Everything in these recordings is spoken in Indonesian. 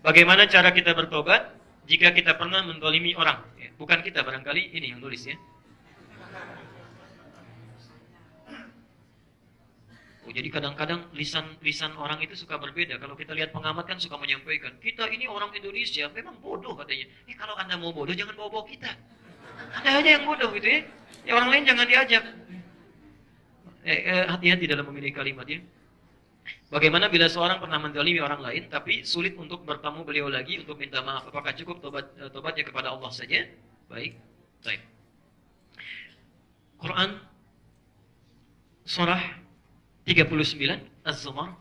Bagaimana cara kita bertobat jika kita pernah menzalimi orang? Ya, bukan kita, barangkali ini yang tulis ya. Oh, jadi kadang-kadang lisan orang itu suka berbeda. Kalau kita lihat pengamat kan suka menyampaikan, kita ini orang Indonesia memang bodoh katanya. Kalau Anda mau bodoh jangan bawa-bawa kita. Anda aja yang bodoh gitu ya. Ya orang lain jangan diajak. Hati-hati dalam memilih kalimat ya. Bagaimana bila seorang pernah menzalimi orang lain tapi sulit untuk bertemu beliau lagi untuk minta maaf? Apakah cukup tobatnya kepada Allah saja? Baik. Quran surah 39 Az-Zumar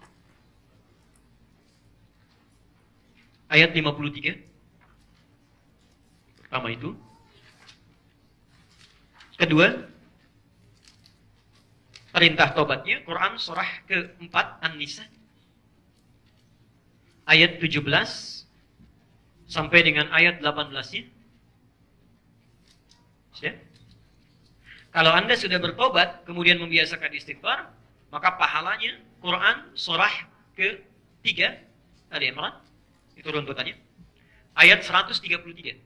ayat 53. Pertama itu. Kedua, perintah tobatnya Quran surah ke-4 An-Nisa ayat 17 sampai dengan ayat 18-nya. Sudah? Kalau Anda sudah bertobat kemudian membiasakan istighfar, maka pahalanya Quran surah ke-3 Ali Imran, itu runtutannya, ayat 133.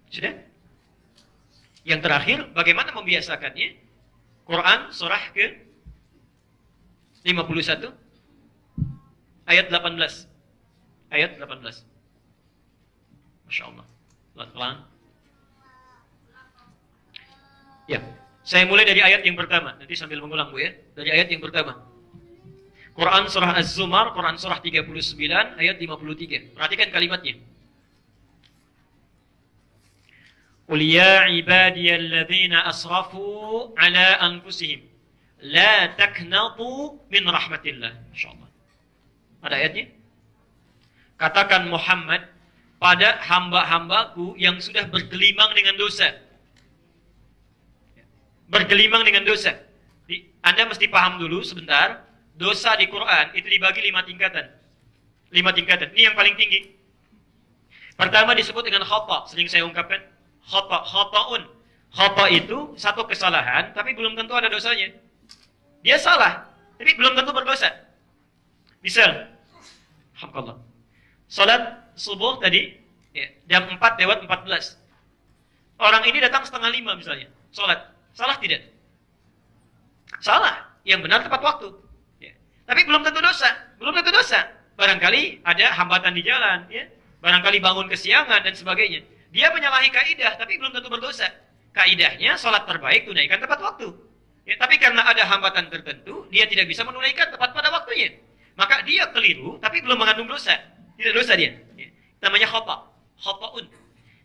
Sudah? Yang terakhir, bagaimana membiasakannya? Quran surah ke-51 ayat 18. Ayat 18. Masya Allah. Pelan-pelan. Ya. Saya mulai dari ayat yang pertama. Nanti sambil mengulang Bu ya. Dari ayat yang pertama. Quran surah Az-Zumar, Quran surah 39 ayat 53. Perhatikan kalimatnya. Qul ya ibadiyalladzina asrafu ala anfusihim la taknatu min rahmatillah. Insyaallah. Ada ayatnya? Katakan Muhammad pada hamba-hambaku yang sudah bergelimang dengan dosa. Bergelimang dengan dosa. Anda mesti paham dulu sebentar, dosa di Quran itu dibagi 5 tingkatan. 5 tingkatan. Ini yang paling tinggi. Pertama disebut dengan khata, sering saya ungkapkan. Khata'un. Khata itu satu kesalahan, tapi belum tentu ada dosanya. Dia salah, tapi belum tentu berdosa. Misal, alhamdulillah. Salat subuh tadi, ya, jam 4:14. Orang ini datang 4:30 misalnya, salat. Salah tidak? Salah. Yang benar tepat waktu. Ya. Tapi belum tentu dosa. Belum tentu dosa. Barangkali ada hambatan di jalan. Ya. Barangkali bangun kesiangan dan sebagainya. Dia menyalahi kaidah, tapi belum tentu berdosa. Kaidahnya, salat terbaik tunaikan tepat waktu. Ya, tapi karena ada hambatan tertentu, dia tidak bisa menunaikan tepat pada waktunya. Maka dia keliru, tapi belum mengandung dosa. Tidak dosa dia. Ya. Namanya khata'un.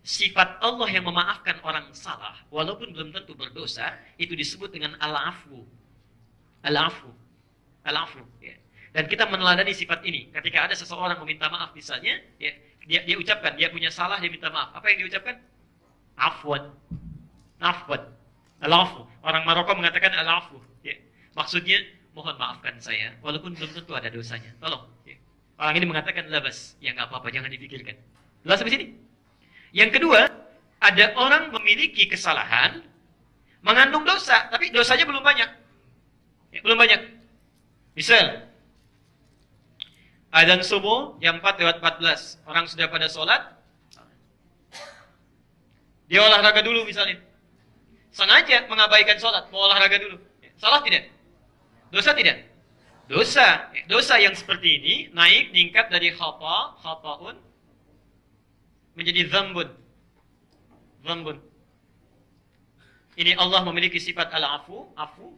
Sifat Allah yang memaafkan orang salah, walaupun belum tentu berdosa, itu disebut dengan al-afwu. Al-afwu. Al-afwu. Ya. Dan kita meneladani sifat ini. Ketika ada seseorang meminta maaf misalnya, ya, dia ucapkan, dia punya salah, dia minta maaf. Apa yang diucapkan? Afwan. Afwan. Al-afwu. Orang Maroko mengatakan al-afwu. Ya. Maksudnya, mohon maafkan saya, walaupun belum tentu ada dosanya. Tolong. Ya. Orang ini mengatakan, labas. Ya nggak apa-apa, jangan dipikirkan. Jelas sampai sini? Yang kedua, ada orang memiliki kesalahan, mengandung dosa, tapi dosanya belum banyak. Ya, belum banyak. Misal, adzan subuh jam 4:14, orang sudah pada sholat, dia olahraga dulu misalnya. Sengaja mengabaikan sholat, mau olahraga dulu. Ya, salah tidak? Dosa tidak? Dosa. Ya, dosa yang seperti ini naik tingkat dari khata'un, menjadi dzambun. Ini Allah memiliki sifat al-afu, afu.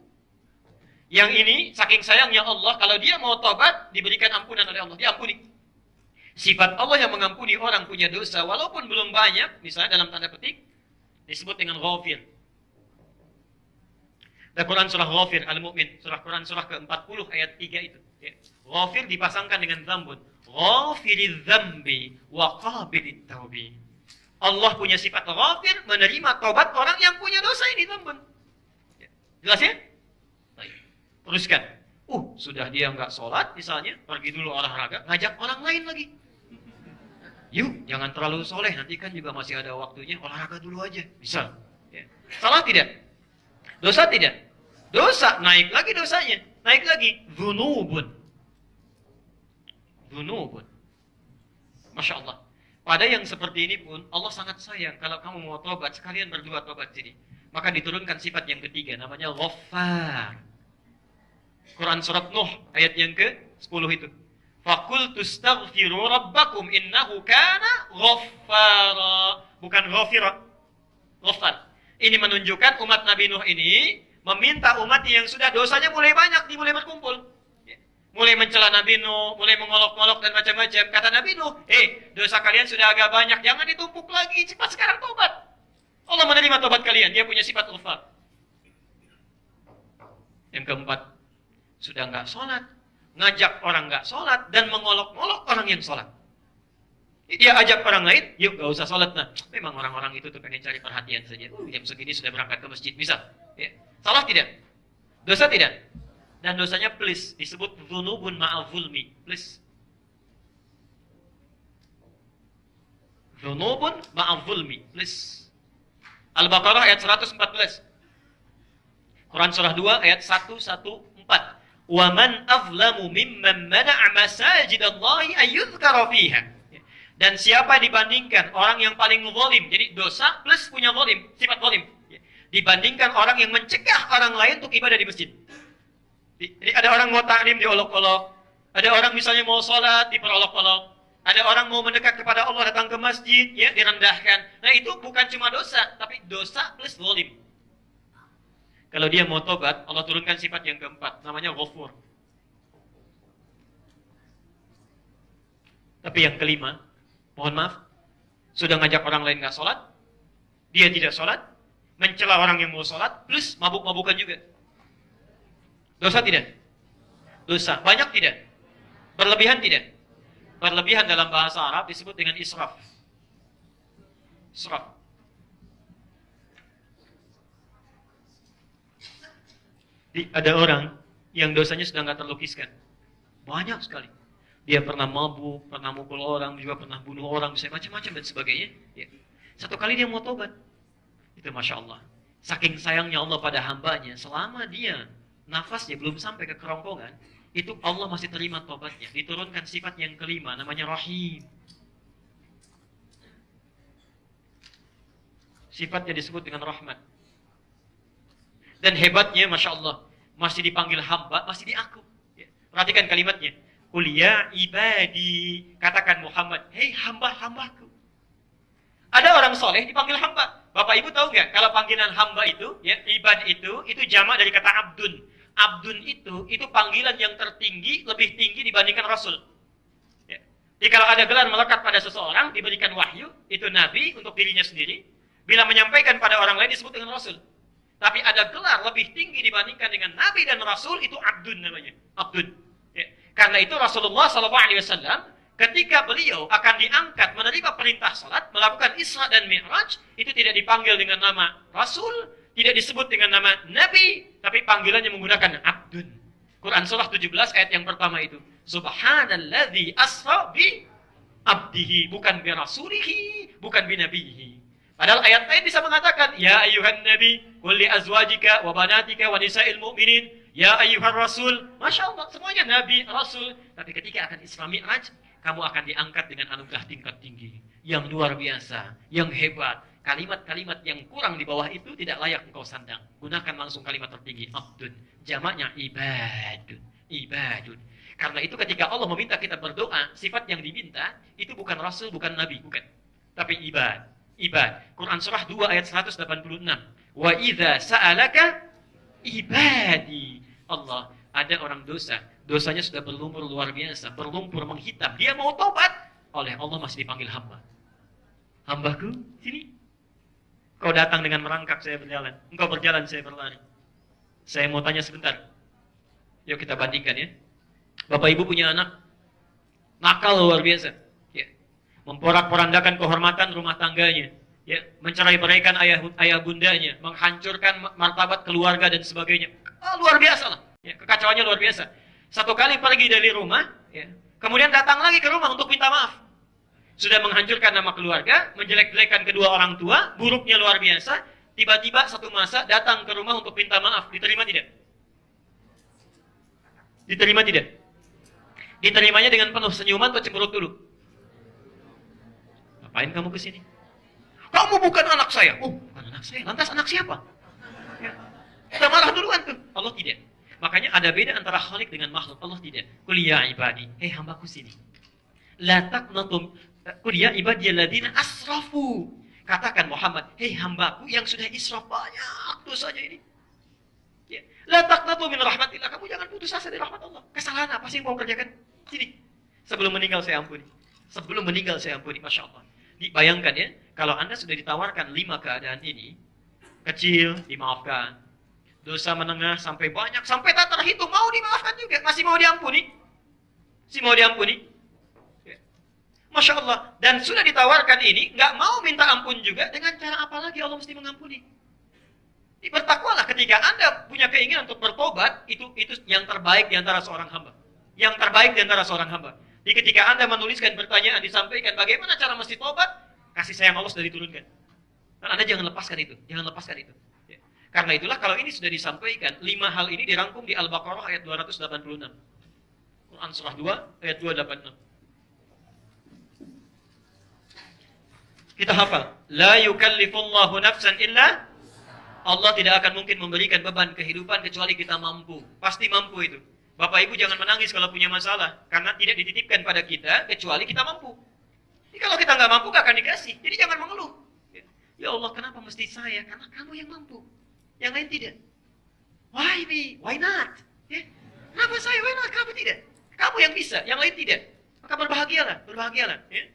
Yang ini saking sayangnya Allah, kalau dia mau tobat diberikan ampunan oleh Allah, diampuni. Sifat Allah yang mengampuni orang punya dosa walaupun belum banyak, misalnya dalam tanda petik disebut dengan ghafir. Dan Quran surah Ghafir Al-Mu'min, Quran surah ke-40 ayat 3 itu. Ya. Ghafir dipasangkan dengan dzambun. Ghafiriz dzambi wa qabilit taubi. Allah punya sifat ghafir, menerima taubat orang yang punya dosa ini dzambun. Ya. Jelas ya? Baik. Teruskan. Sudah dia nggak sholat misalnya, pergi dulu olahraga, ngajak orang lain lagi. Yuk, jangan terlalu soleh, nanti kan juga masih ada waktunya, olahraga dulu aja. Bisa. Ya. Salah tidak? Dosa tidak? Dosa, naik lagi dosanya. Naik lagi. Dzunubun. dzunubun. Masya Allah. Pada yang seperti ini pun Allah sangat sayang kalau kamu mau tobat sekalian berdua tobat sini. Maka diturunkan sifat yang ketiga namanya Ghaffar. Quran surat Nuh ayat yang ke-10 itu. Faqultu astaghfiru rabbakum innahu kana ghaffara. Bukan ghafira. Ghaffar. Ini menunjukkan umat Nabi Nuh ini meminta umat yang sudah dosanya mulai banyak, mulai berkumpul. Mulai mencela Nabi Nuh, mulai mengolok-olok dan macam-macam. Kata Nabi Nuh, dosa kalian sudah agak banyak, jangan ditumpuk lagi, cepat sekarang tobat. Allah menerima tobat kalian, dia punya sifat ghafar. Yang keempat, sudah nggak sholat, ngajak orang nggak sholat, dan mengolok-olok orang yang sholat. Dia ajak orang lain, yuk nggak usah sholat. Nah, memang orang-orang itu tuh pengen cari perhatian saja. Jam segini sudah berangkat ke masjid, bisa. Ya. Salah tidak? Dosa tidak? Dan dosanya please, disebut dzunubun ma'al zulmi. Please. Dzunubun ma'al zulmi. Please. Al-Baqarah ayat 114. Quran surah 2 ayat 114. Wa man azlamu mimman mana'a masajidallahi ayyudhkara fiha. Dan siapa dibandingkan orang yang paling zalim, jadi dosa plus punya zalim, sifat zalim. Dibandingkan orang yang mencegah orang lain untuk ibadah di masjid. Jadi ada orang mau taklim diolok-olok, ada orang misalnya mau sholat diperolok-olok, ada orang mau mendekat kepada Allah datang ke masjid, ya direndahkan. Nah itu bukan cuma dosa, tapi dosa plus zalim. Kalau dia mau tobat, Allah turunkan sifat yang keempat, namanya Ghafur. Tapi yang kelima, mohon maaf, sudah ngajak orang lain nggak sholat, dia tidak sholat, mencela orang yang mau sholat, plus mabuk-mabukan juga. Dosa tidak? Dosa. Banyak tidak? Berlebihan tidak? Berlebihan dalam bahasa Arab disebut dengan israf. Israf. Ada orang yang dosanya sudah nggak terlukiskan. Banyak sekali. Dia pernah mabuk, pernah mukul orang, juga pernah bunuh orang, bisa macam-macam dan sebagainya. Ya. Satu kali dia mau tobat. Itu Masya Allah. Saking sayangnya Allah pada hambanya, selama dia nafasnya belum sampai ke kerongkongan, itu Allah masih terima tobatnya. Diturunkan sifat yang kelima, namanya Rahim. Sifatnya disebut dengan rahmat. Dan hebatnya, Masya Allah, masih dipanggil hamba, masih diaku. Ya. Perhatikan kalimatnya. Qul ya ibadi, katakan Muhammad, hei hamba-hambaku. Ada orang soleh dipanggil hamba. Bapak Ibu tahu nggak? Kalau panggilan hamba itu, ya ibad itu jamak dari kata abdun. Abdun itu panggilan yang tertinggi, lebih tinggi dibandingkan Rasul. Ya. Jadi kalau ada gelar melekat pada seseorang, diberikan wahyu, itu Nabi untuk dirinya sendiri. Bila menyampaikan pada orang lain disebut dengan Rasul. Tapi ada gelar lebih tinggi dibandingkan dengan Nabi dan Rasul, itu Abdun namanya. Abdun. Ya. Karena itu Rasulullah SAW, ketika beliau akan diangkat menerima perintah salat, melakukan Isra dan Mi'raj, itu tidak dipanggil dengan nama Rasul, tidak disebut dengan nama Nabi, tapi panggilannya menggunakan Abdun. Quran surah 17 ayat yang pertama itu. Subhanalladzi asra bi abdihi, bukan bi rasulihi, bukan bi nabihi. Padahal ayat lain bisa mengatakan, ya ayyuhan nabi, qul li azwajika wa banatika wa nisa'il mu'minin, ya ayyuhan rasul. Masya Allah, semuanya nabi, rasul. Tapi ketika akan Isra Mi'raj, kamu akan diangkat dengan anugerah tingkat tinggi, yang luar biasa, yang hebat. Kalimat-kalimat yang kurang di bawah itu tidak layak engkau sandang. Gunakan langsung kalimat tertinggi, abdun. Jamaknya ibadun. Ibadun. Karena itu ketika Allah meminta kita berdoa, sifat yang diminta itu bukan rasul, bukan nabi, bukan. Tapi ibad. Ibad. Quran surah 2 ayat 186. Wa idza sa'alaka ibadi. Allah, ada orang dosa. Dosanya sudah berlumpur luar biasa, berlumpur menghitam. Dia mau tobat, oleh Allah masih dipanggil hamba. Hambaku, sini. Kau datang dengan merangkak, saya berjalan. Engkau berjalan, saya berlari. Saya mau tanya sebentar. Yuk kita bandingkan ya. Bapak Ibu punya anak, nakal luar biasa. Ya. Memporak-porandakan kehormatan rumah tangganya. Ya. Mencerai-beraikan ayah bundanya. Menghancurkan martabat keluarga dan sebagainya. Luar biasa lah. Ya. Kekacauannya luar biasa. Satu kali pergi dari rumah, ya. Kemudian datang lagi ke rumah untuk minta maaf. Sudah menghancurkan nama keluarga, menjelek-jelekan kedua orang tua, buruknya luar biasa. Tiba-tiba satu masa datang ke rumah untuk minta maaf. Diterima tidak? Diterima tidak? Diterimanya dengan penuh senyuman atau cemberut dulu? Ngapain kamu ke sini? Kamu bukan anak saya. Oh, bukan anak saya. Lantas anak siapa? Ya. Kita marah duluan tuh. Allah tidak. Makanya ada beda antara khalik dengan makhluk. Allah tidak. Qul ya ibadi. Hei hambaku sini. La taqnatum. Qul ya ibadi alladhina asrafu. Katakan Muhammad, hei hambaku yang sudah israf banyak dosanya ini. Ya. La taqnatu min rahmatillah. Kamu jangan putus asa dari rahmat Allah. Kesalahan apa sih yang mau kerjakan? Sini. Sebelum meninggal saya ampuni. Sebelum meninggal saya ampuni. Masya Allah. Dibayangkan ya, kalau Anda sudah ditawarkan 5 keadaan ini, kecil, dimaafkan. Dosa menengah sampai banyak, sampai tak terhitung, mau dimaafkan juga. Masih mau diampuni. Masih mau diampuni. Ya. Masya Allah. Dan sudah ditawarkan ini, nggak mau minta ampun juga, dengan cara apa lagi Allah mesti mengampuni? Bertakwalah ketika Anda punya keinginan untuk bertobat, itu yang terbaik di antara seorang hamba. Yang terbaik di antara seorang hamba. Jadi ketika Anda menuliskan pertanyaan, disampaikan bagaimana cara mesti tobat, kasih sayang Allah sudah diturunkan. Dan Anda jangan lepaskan itu. Jangan lepaskan itu. Ya. Karena itulah kalau ini sudah disampaikan, 5 hal ini dirangkum di Al-Baqarah ayat 286. Quran surah 2 ayat 286. Kita hafal. La yukallifullahu nafsan illa. Allah tidak akan mungkin memberikan beban kehidupan kecuali kita mampu. Pasti mampu itu. Bapak Ibu jangan menangis kalau punya masalah. Karena tidak dititipkan pada kita kecuali kita mampu. Jadi kalau kita nggak mampu, nggak akan dikasih. Jadi jangan mengeluh. Ya Allah, kenapa mesti saya? Karena kamu yang mampu. Yang lain tidak. Why me? Why not? Ya. Kenapa saya? Why not? Kenapa tidak? Kamu yang bisa, yang lain tidak. Maka berbahagialah. Berbahagialah. Ya.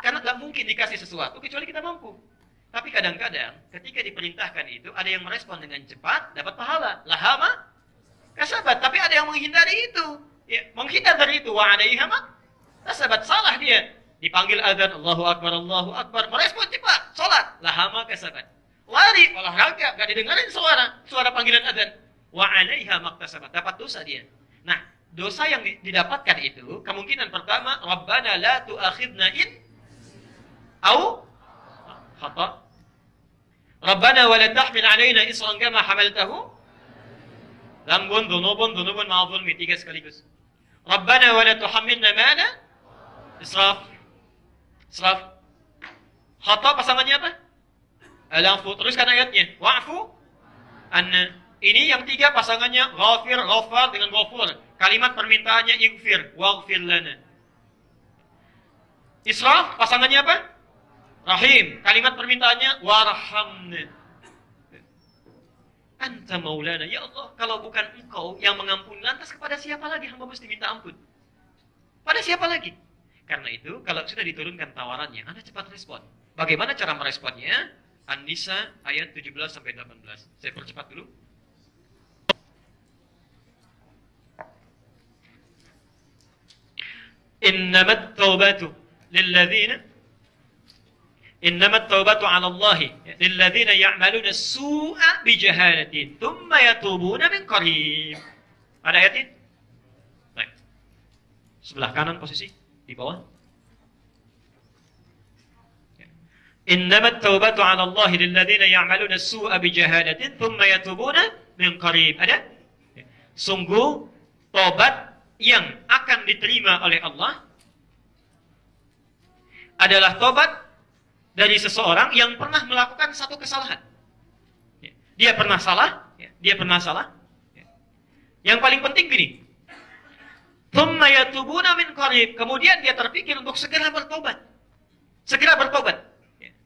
Karena nggak mungkin dikasih sesuatu kecuali kita mampu. Tapi kadang-kadang ketika diperintahkan itu, ada yang merespon dengan cepat, dapat pahala. Lahama kasabat, tapi ada yang menghindari itu. Ya, menghindar dari itu. Wa alaiha kasabat, salah dia. Dipanggil azan, Allahu Akbar, merespon cepat, salat, lahama kasabat. Lari, olahraga, gak didengarin suara panggilan azan. Wa alaiha maktasabat, dapat dosa dia. Nah, dosa yang didapatkan itu, kemungkinan pertama, Rabbana la tu'akhidna in au khata. Rabbana wa la tahmil alaina isran kama hamaltahu Zambun, dhunubun ma'adhulmi. 3 sekaligus. Rabbana wa la tuhammilna ma'ana israf. Israf. Khata pasangannya apa? Al-afu. Teruskan ayatnya. Wa'fu anna. Ini yang 3 pasangannya ghafir, ghafar dengan ghafur. Kalimat permintaannya ighfir, waghfir lana. Israf pasangannya apa? Rahim. Kalimat permintaannya warhamna. Anta maulana, ya Allah, kalau bukan engkau yang mengampuni, lantas kepada siapa lagi hamba mesti minta ampun? Pada siapa lagi? Karena itu, kalau sudah diturunkan tawarannya, Anda cepat respon. Bagaimana cara meresponnya? An-Nisa ayat 17-18. Saya percepat dulu. Innamat taubatu lilladzina إنما التوبة على الله للذين يعملون السوء بجهالة ثم يتوبون من قريب. Ada ayatnya? Baik. Sebelah kanan posisi di bawah. إنما التوبة على الله للذين يعملون السوء بجهالة ثم يتوبون من قريب. Ada? Sungguh tobat yang akan diterima oleh Allah adalah tobat dari seseorang yang pernah melakukan satu kesalahan. Dia pernah salah. Yang paling penting gini. Thumma yatubuna min qarib. Kemudian dia terpikir untuk segera bertobat.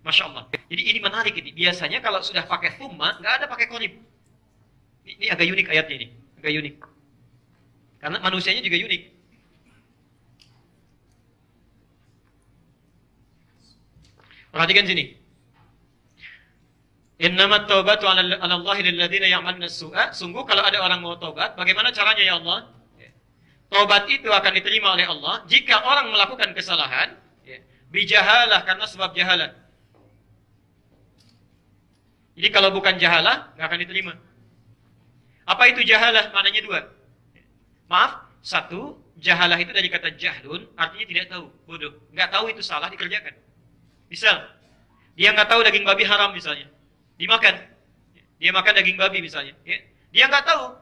Masya Allah. Jadi ini menarik ini. Biasanya kalau sudah pakai thumma, nggak ada pakai qarib. Ini agak unik ayatnya ini. Agak unik. Karena manusianya juga unik. Perhatikan sini. Innamat taubatu 'ala Allahi lil ladzina ya'maluna as-su'a. Sungguh kalau ada orang mau tobat, bagaimana caranya ya Allah? Tobat itu akan diterima oleh Allah jika orang melakukan kesalahan bijahalah, karena sebab jahalah. Jadi kalau bukan jahalah, nggak akan diterima. Apa itu jahalah? Maknanya 2. Maaf, 1, jahalah itu dari kata jahlun, artinya tidak tahu, bodoh. Nggak tahu itu salah dikerjakan. Misal, dia nggak tahu daging babi haram misalnya, dimakan. Dia makan daging babi misalnya. Dia nggak tahu.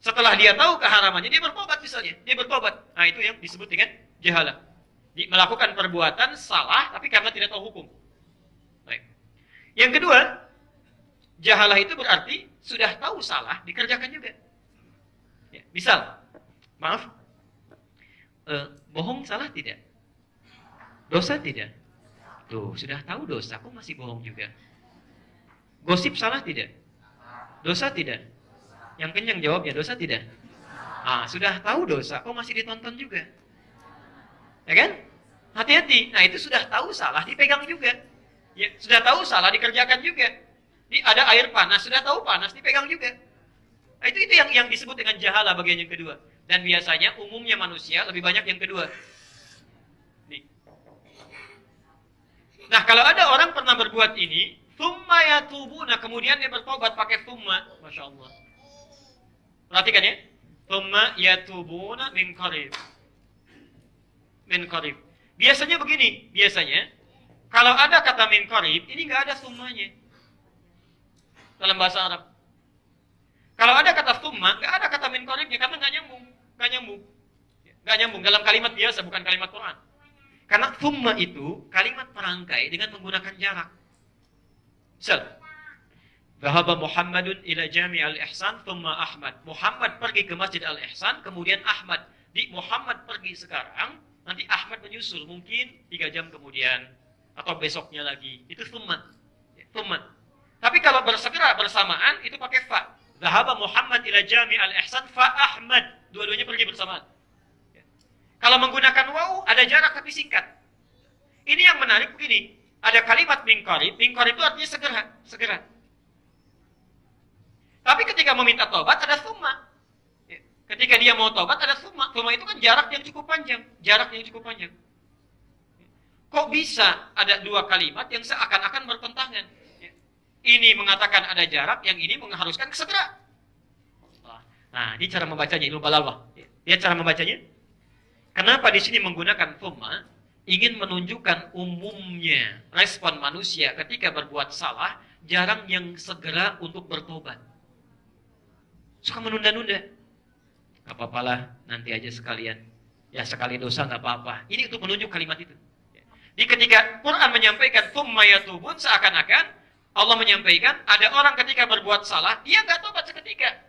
Setelah dia tahu keharamannya, dia bertobat misalnya. Dia bertobat. Nah, itu yang disebut dengan jahalah. Melakukan perbuatan salah, tapi karena tidak tahu hukum. Baik. Yang kedua, jahalah itu berarti sudah tahu salah, dikerjakan juga. Ya, misal, maaf, bohong salah tidak? Dosa tidak? Tuh, sudah tahu dosa, kok masih bohong juga? Gosip salah tidak? Dosa tidak? Yang kenyang jawabnya, dosa tidak? Sudah tahu dosa, kok masih ditonton juga? Ya kan? Hati-hati. Nah, itu sudah tahu salah, dipegang juga. Ya, sudah tahu salah, dikerjakan juga. Ada air panas, sudah tahu panas, dipegang juga. Nah, itu yang disebut dengan jahalah bagian yang kedua. Dan biasanya umumnya manusia lebih banyak yang kedua. Nih. Nah, kalau ada orang pernah berbuat ini, thumma yatubuna, kemudian dia bertobat pakai thumma. Masya Allah. Perhatikan ya. Thumma yatubuna min qarib. Min qarib. Biasanya begini, kalau ada kata min qarib, ini nggak ada thummanya dalam bahasa Arab. Kalau ada kata thumma, nggak ada kata min qaribnya karena nggak nyambung dalam kalimat biasa, bukan kalimat Quran. Karena thumma itu kalimat perangkai dengan menggunakan jarak. Misal, Dhahaba Muhammadun ila Jami' al-Ihsan thumma Ahmad. Muhammad pergi ke Masjid Al-Ihsan, kemudian Ahmad. Muhammad pergi sekarang, nanti Ahmad menyusul mungkin 3 jam kemudian atau besoknya lagi. Itu thumma. Thumma. Tapi kalau bersegera bersamaan itu pakai fa. Dhahaba Muhammad ila Jami' al-Ihsan fa Ahmad. Dua-duanya pergi bersamaan. Kalau menggunakan waw ada jarak tapi singkat. Ini yang menarik begini. Ada kalimat min qarib. Min qarib itu artinya segera. Tapi ketika meminta tobat ada thumma. Ketika dia mau tobat ada thumma. Thumma itu kan jarak yang cukup panjang. Kok bisa ada dua kalimat yang seakan-akan bertentangan? Ini mengatakan ada jarak, yang ini mengharuskan segera. Nah, ini cara membacanya, ilmu balaghah. Lihat cara membacanya. Kenapa di sini menggunakan thumma? Ingin menunjukkan umumnya respon manusia ketika berbuat salah, jarang yang segera untuk bertobat. Suka menunda-nunda. Gak apa-apalah, nanti aja sekalian. Ya sekali dosa gak apa-apa. Ini untuk menunjuk kalimat itu. Jadi ketika Quran menyampaikan thumma yatubun, seakan-akan Allah menyampaikan ada orang ketika berbuat salah, dia gak tobat seketika.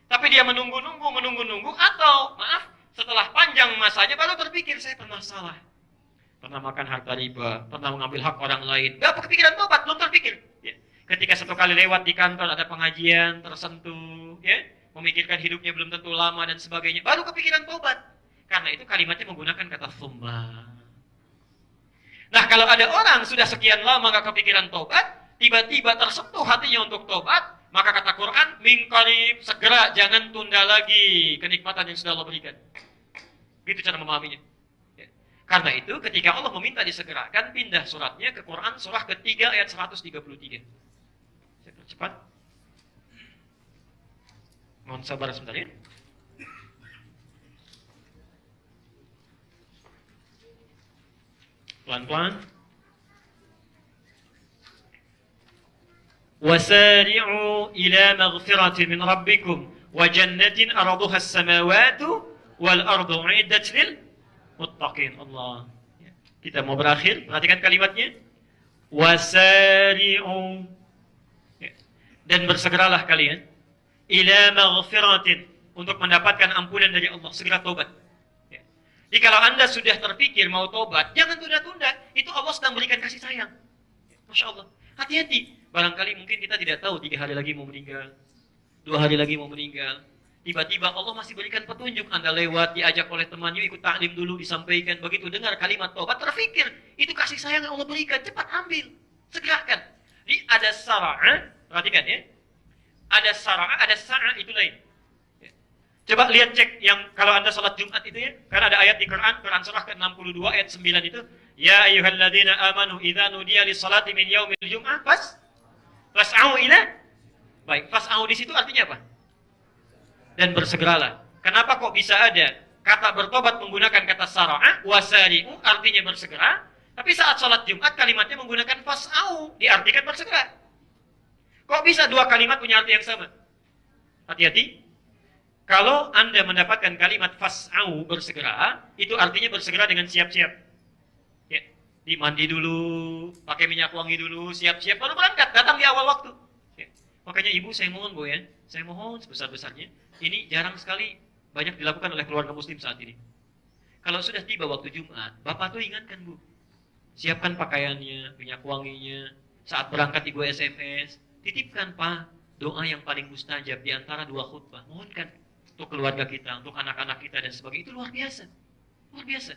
Tapi dia menunggu-nunggu, atau maaf, setelah panjang masanya baru terpikir, saya pernah salah. Pernah makan harta riba, pernah mengambil hak orang lain. Gak kepikiran tobat, belum terpikir. Ketika satu kali lewat di kantor ada pengajian, tersentuh, memikirkan hidupnya belum tentu lama dan sebagainya, baru kepikiran tobat. Karena itu kalimatnya menggunakan kata thumma. Nah, kalau ada orang sudah sekian lama gak kepikiran tobat, tiba-tiba tersentuh hatinya untuk tobat, maka kata Quran, min qarib, segera, jangan tunda lagi kenikmatan yang sudah Allah berikan. Gitu cara memahaminya. Karena itu ketika Allah meminta disegerakan, pindah suratnya ke Quran surah ketiga ayat 133. Saya percepat. Mohon sabar sebentar ya. Pelan-pelan. Wasari'u ila maghfiratin min rabbikum wa jannatin arduha as-samawati wal ardu 'iddat lil muttaqin. Allah. Kita mau berakhir, perhatikan kalimatnya. Wasari'u, dan bersegeralah kalian ila maghfiratin, untuk mendapatkan ampunan dari Allah, segera tobat. Jadi kalau Anda sudah terpikir mau tobat, jangan tunda-tunda. Itu Allah sedang berikan kasih sayang. Masya Allah. Hati-hati. Barangkali mungkin kita tidak tahu 3 hari lagi mau meninggal, 2 hari lagi mau meninggal. Tiba-tiba Allah masih berikan petunjuk. Anda lewat, diajak oleh teman, yuk ikut taklim dulu, disampaikan. Begitu dengar kalimat tobat, terfikir. Itu kasih sayang yang Allah berikan. Cepat ambil. Segerakan. Jadi ada sara'a. Perhatikan ya. Ada sara'a, ada sa'a, itu lain. Coba lihat cek yang kalau Anda salat Jumat itu ya. Karena ada ayat di Quran surah ke-62 ayat 9 itu. Ya ayyuhalladzina amanu idza nudiya lis-salati min yaumil jum'ah fas'au ila. Baik, fas'au di situ artinya apa? Dan bersegeralah. Kenapa kok bisa ada kata bertobat menggunakan kata sara'a, wasari'u artinya bersegera, tapi saat salat Jumat kalimatnya menggunakan fas'au, diartikan bersegera. Kok bisa dua kalimat punya arti yang sama? Hati-hati. Kalau Anda mendapatkan kalimat fas'au, bersegera, itu artinya bersegera dengan siap-siap. Ya, dimandi dulu, pakai minyak wangi dulu, siap-siap, baru berangkat, datang di awal waktu. Ya. Makanya ibu saya mohon Bu ya, saya mohon sebesar-besarnya, ini jarang sekali banyak dilakukan oleh keluarga muslim saat ini. Kalau sudah tiba waktu Jumat, Bapak tuh ingatkan Bu, siapkan pakaiannya, minyak wanginya, saat berangkat ibu SMS, titipkan Pak, doa yang paling mustajab di antara dua khutbah, mohonkan untuk keluarga kita, untuk anak-anak kita dan sebagainya, itu luar biasa. Luar biasa.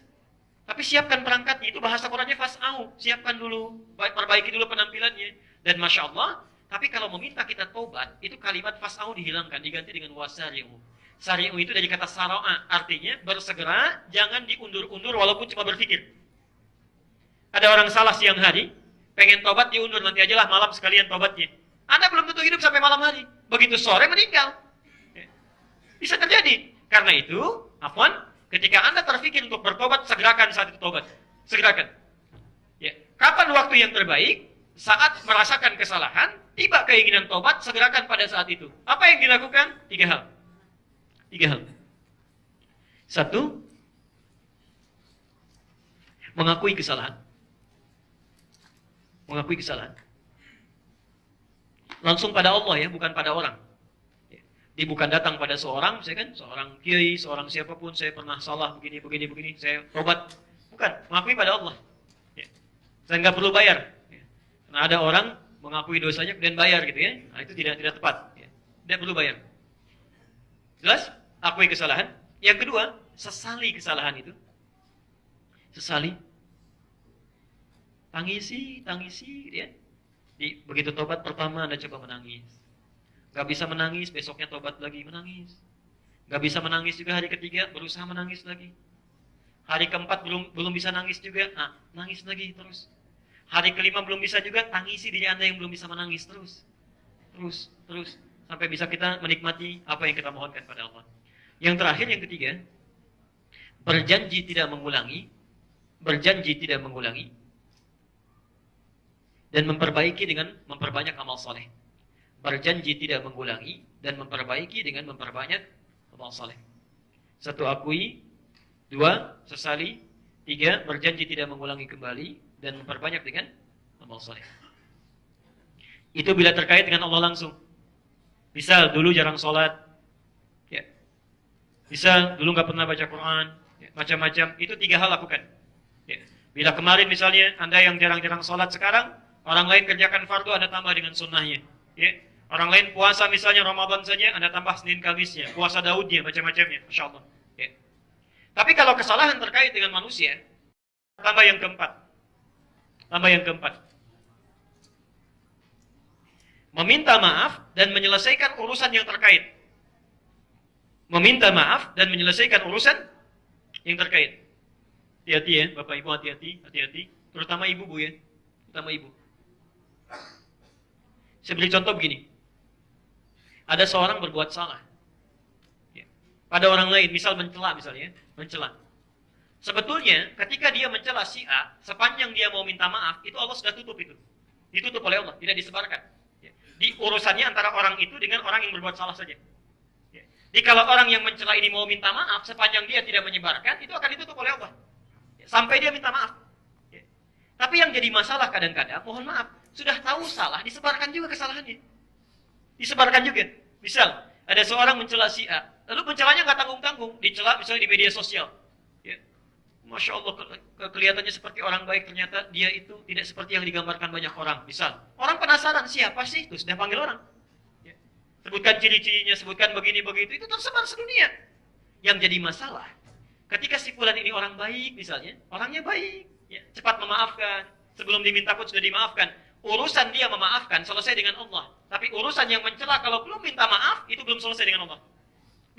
Tapi siapkan perangkatnya, itu bahasa Qurannya fas'au, siapkan dulu, perbaiki dulu penampilannya. Dan Masya Allah, tapi kalau meminta kita tobat, itu kalimat fas'au dihilangkan, diganti dengan wasari'u. Sari'u itu dari kata sara'a, artinya bersegera, jangan diundur-undur walaupun cuma berpikir. Ada orang salah siang hari, pengen tobat diundur, nanti aja lah malam sekalian tobatnya. Anda belum tentu hidup sampai malam hari. Begitu sore meninggal. Bisa terjadi. Karena itu, afwan, ketika Anda terpikir untuk bertobat, segerakan saat itu tobat. Segerakan. Ya. Kapan waktu yang terbaik? Saat merasakan kesalahan, tiba keinginan tobat, segerakan pada saat itu. Apa yang dilakukan? 3 hal. 3 hal. 1, mengakui kesalahan. Mengakui kesalahan. Langsung pada Allah ya, bukan pada orang. Dia bukan datang pada seorang, seorang kiai, seorang siapapun, saya pernah salah begini, saya tobat. Bukan, mengakui pada Allah. Ya. Saya nggak perlu bayar. Ya. Karena ada orang mengakui dosanya kemudian bayar gitu ya. Nah, itu tidak tepat. Ya. Tidak perlu bayar. Jelas? Akui kesalahan. Yang kedua, sesali kesalahan itu. Sesali. Tangisi, ya. Begitu tobat pertama Anda coba menangis. Gak bisa menangis, besoknya tobat lagi, menangis. Gak bisa menangis juga hari ketiga, berusaha menangis lagi. Hari keempat belum bisa nangis juga, nangis lagi terus. Hari kelima belum bisa juga, tangisi diri Anda yang belum bisa menangis terus. Terus. Sampai bisa kita menikmati apa yang kita mohonkan pada Allah. Yang terakhir, yang ketiga, berjanji tidak mengulangi, dan memperbaiki dengan memperbanyak amal soleh. Berjanji tidak mengulangi dan memperbaiki dengan memperbanyak amal saleh. 1, akui. 2, sesali. 3, berjanji tidak mengulangi kembali dan memperbanyak dengan amal saleh. Itu bila terkait dengan Allah langsung. Misal dulu jarang sholat, ya. Misal dulu nggak pernah baca Quran, ya. Macam-macam. Itu 3 hal lakukan. Ya. Bila kemarin misalnya Anda yang jarang-jarang sholat sekarang, orang lain kerjakan fardu, Anda tambah dengan sunnahnya. Ya. Orang lain puasa misalnya Ramadan saja, Anda tambah Senin Kamisnya, puasa Daudnya, macam-macamnya, Masya Allah. Ya. Tapi kalau kesalahan terkait dengan manusia, tambah yang keempat. Meminta maaf dan menyelesaikan urusan yang terkait. Hati-hati ya, Bapak Ibu, hati-hati. Terutama Ibu Bu ya, Saya beri contoh begini. Ada seorang berbuat salah. Ya. Pada orang lain, misal mencela. Sebetulnya, ketika dia mencela si A, sepanjang dia mau minta maaf, itu Allah sudah tutup itu. Ditutup oleh Allah, tidak disebarkan. Ya. Di urusannya antara orang itu dengan orang yang berbuat salah saja. Ya. Jadi kalau orang yang mencela ini mau minta maaf, sepanjang dia tidak menyebarkan, itu akan ditutup oleh Allah. Ya. Sampai dia minta maaf. Ya. Tapi yang jadi masalah kadang-kadang, mohon maaf, sudah tahu salah, disebarkan juga kesalahannya. Misal, ada seorang mencela si A, lalu pencelanya nggak tanggung-tanggung, dicela misalnya di media sosial. Ya. Masya Allah, kelihatannya seperti orang baik, ternyata dia itu tidak seperti yang digambarkan banyak orang. Misal, orang penasaran, siapa sih itu? Sudah panggil orang. Ya. Sebutkan ciri-cirinya, sebutkan begini-begitu, itu tersebar sedunia. Yang jadi masalah, ketika si fulan ini orang baik misalnya, orangnya baik, ya, cepat memaafkan, sebelum diminta pun sudah dimaafkan. Urusan dia memaafkan selesai dengan Allah. Tapi urusan yang mencela kalau belum minta maaf, itu belum selesai dengan Allah.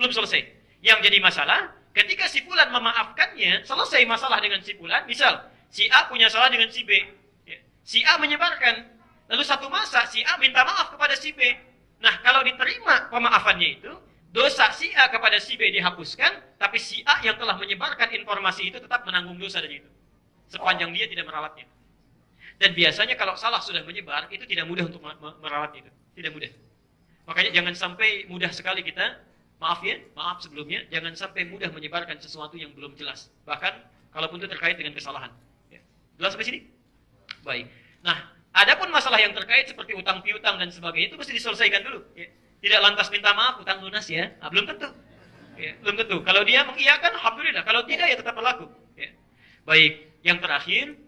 Belum selesai. Yang jadi masalah, ketika si fulan memaafkannya, selesai masalah dengan si fulan. Misal, si A punya salah dengan si B. Ya. Si A menyebarkan. Lalu satu masa, si A minta maaf kepada si B. Nah, kalau diterima pemaafannya itu, dosa si A kepada si B dihapuskan, tapi si A yang telah menyebarkan informasi itu tetap menanggung dosa dari itu. Sepanjang dia tidak merawatnya. Dan biasanya kalau salah sudah menyebar, itu tidak mudah untuk merawatnya itu. Tidak mudah. Makanya jangan sampai mudah sekali kita Maaf ya, maaf sebelumnya, jangan sampai mudah menyebarkan sesuatu yang belum jelas. Bahkan, kalaupun itu terkait dengan kesalahan. Ya. Jelas sampai sini? Baik. Nah, adapun masalah yang terkait seperti utang piutang dan sebagainya, itu mesti diselesaikan dulu. Ya. Tidak lantas minta maaf, utang lunas ya. Nah, belum tentu. Ya, belum tentu. Kalau dia mengiyakan, alhamdulillah. Kalau tidak, ya tetap berlaku. Ya. Baik, yang terakhir,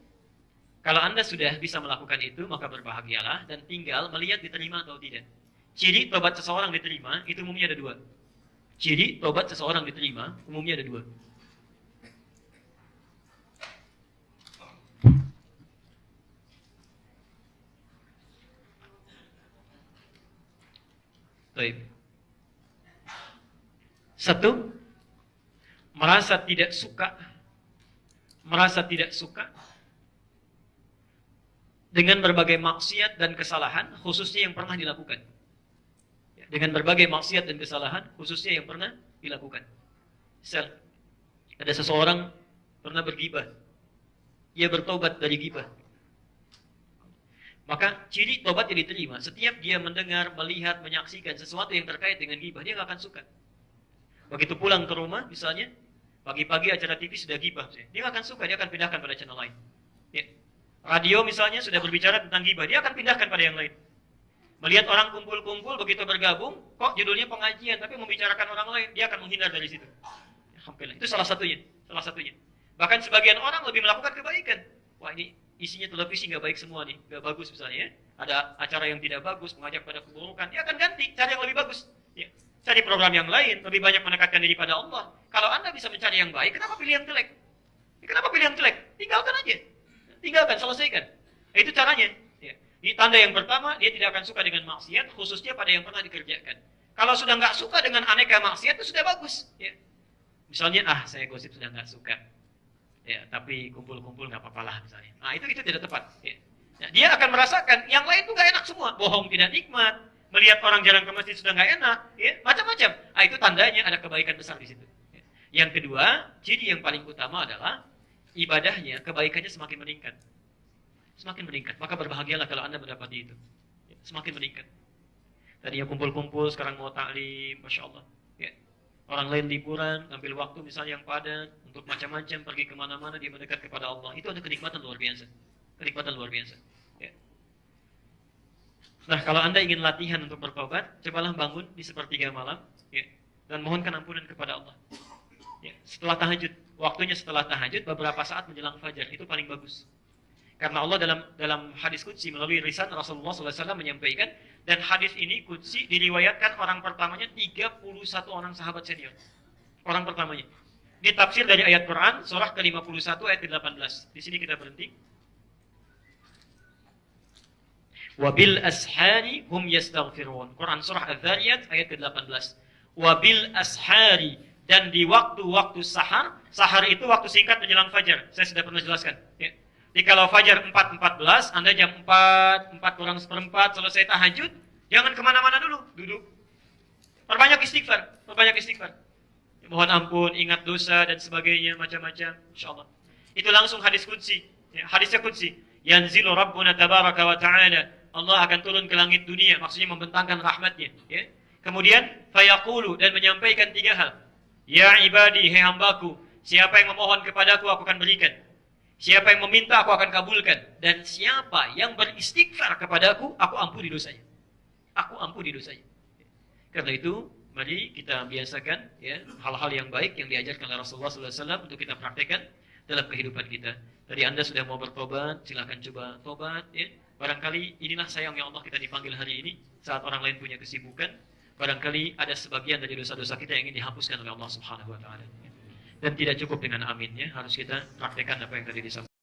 kalau Anda sudah bisa melakukan itu, maka berbahagialah dan tinggal melihat diterima atau tidak. Ciri tobat seseorang diterima, itu umumnya ada dua. Ciri tobat seseorang diterima, umumnya ada dua. Baik. Satu, merasa tidak suka dengan berbagai maksiat dan kesalahan, khususnya yang pernah dilakukan. Dengan berbagai maksiat dan kesalahan, khususnya yang pernah dilakukan. Misal, ada seseorang pernah bergibah, ia bertobat dari gibah. Maka ciri tobat yang diterima, setiap dia mendengar, melihat, menyaksikan sesuatu yang terkait dengan gibah, dia nggak akan suka. Begitu pulang ke rumah, misalnya, pagi-pagi acara TV sudah gibah, dia nggak akan suka, dia akan pindahkan pada channel lain. Ya. Radio misalnya sudah berbicara tentang gibah, dia akan pindahkan pada yang lain. Melihat orang kumpul-kumpul, begitu bergabung, kok judulnya pengajian, tapi membicarakan orang lain, dia akan menghindar dari situ. Alhamdulillah, itu salah satunya. Bahkan sebagian orang lebih melakukan kebaikan. Wah, ini isinya televisi nggak baik semua nih, nggak bagus misalnya ya. Ada acara yang tidak bagus, mengajak pada keburukan, dia akan ganti, cari yang lebih bagus. Ya. Cari program yang lain, lebih banyak mendekatkan diri pada Allah. Kalau Anda bisa mencari yang baik, kenapa pilih yang jelek? Kenapa pilih yang jelek? Tinggalkan aja. Tinggalkan, selesaikan. Itu caranya. Ya. Ini tanda yang pertama, dia tidak akan suka dengan maksiat, khususnya pada yang pernah dikerjakan. Kalau sudah nggak suka dengan aneka maksiat, itu sudah bagus. Ya. Misalnya, saya gosip sudah nggak suka. Ya, tapi kumpul-kumpul nggak apa-apa lah misalnya. Nah, itu tidak tepat. Ya. Nah, dia akan merasakan, yang lain tuh nggak enak semua. Bohong tidak nikmat, melihat orang jarang ke masjid sudah nggak enak, ya, macam-macam. Nah, itu tandanya ada kebaikan besar di situ. Ya. Yang kedua, ciri yang paling utama adalah ibadahnya, kebaikannya semakin meningkat. Semakin meningkat. Maka berbahagialah kalau Anda mendapati itu. Ya, semakin meningkat. Tadinya kumpul-kumpul, sekarang mau taklim, Masya Allah. Ya. Orang lain liburan, ambil waktu misalnya yang padat, untuk macam-macam, pergi kemana-mana, dia mendekat kepada Allah. Itu ada kenikmatan luar biasa. Kenikmatan luar biasa. Ya. Nah, kalau Anda ingin latihan untuk bertobat, cobalah bangun di sepertiga malam, ya, dan mohonkan ampunan kepada Allah. Ya. Setelah tahajud, waktunya setelah tahajud, beberapa saat menjelang fajar, itu paling bagus. Karena Allah dalam hadis qudsi melalui lisan Rasulullah SAW menyampaikan, dan hadis ini qudsi diriwayatkan orang pertamanya 31 orang sahabat senior. Orang pertamanya. Ini tafsir dari ayat Quran surah ke-51 ayat ke-18. Di sini kita berhenti. Wabil ashari hum yastaghfirun. Quran surah Adz-Dzariyat ayat ke-18. Wabil ashari, dan di waktu-waktu sahar. Sahar itu waktu singkat menjelang fajar. Saya sudah pernah jelaskan. Ya. Jadi kalau fajar 4.14, Anda jam 4 kurang seperempat selesai tahajud, jangan kemana-mana dulu, duduk. Perbanyak istighfar. Mohon ampun, ingat dosa dan sebagainya, macam-macam, insyaallah. Itu langsung hadis qudsi. Ya, hadisnya qudsi. Yanzilu Rabbuna tabaraka wa ta'ala. Allah akan turun ke langit dunia, maksudnya membentangkan rahmatnya. Ya. Kemudian, fayaqulu, dan menyampaikan 3 hal. Ya ibadi, hei hambaku, siapa yang memohon kepadaku, aku akan berikan. Siapa yang meminta, aku akan kabulkan. Dan siapa yang beristighfar kepadaku, aku ampuni dosanya. Karena itu, mari kita biasakan ya, hal-hal yang baik yang diajarkan oleh Rasulullah SAW untuk kita praktekkan dalam kehidupan kita. Tadi Anda sudah mau bertobat, silakan coba tobat. Ya. Barangkali inilah sayangnya Allah kita dipanggil hari ini, saat orang lain punya kesibukan. Barangkali ada sebagian dari dosa-dosa kita yang ingin dihapuskan oleh Allah Subhanahu Wa Taala. Dan tidak cukup dengan aminnya, harus kita praktekkan apa yang tadi disampaikan.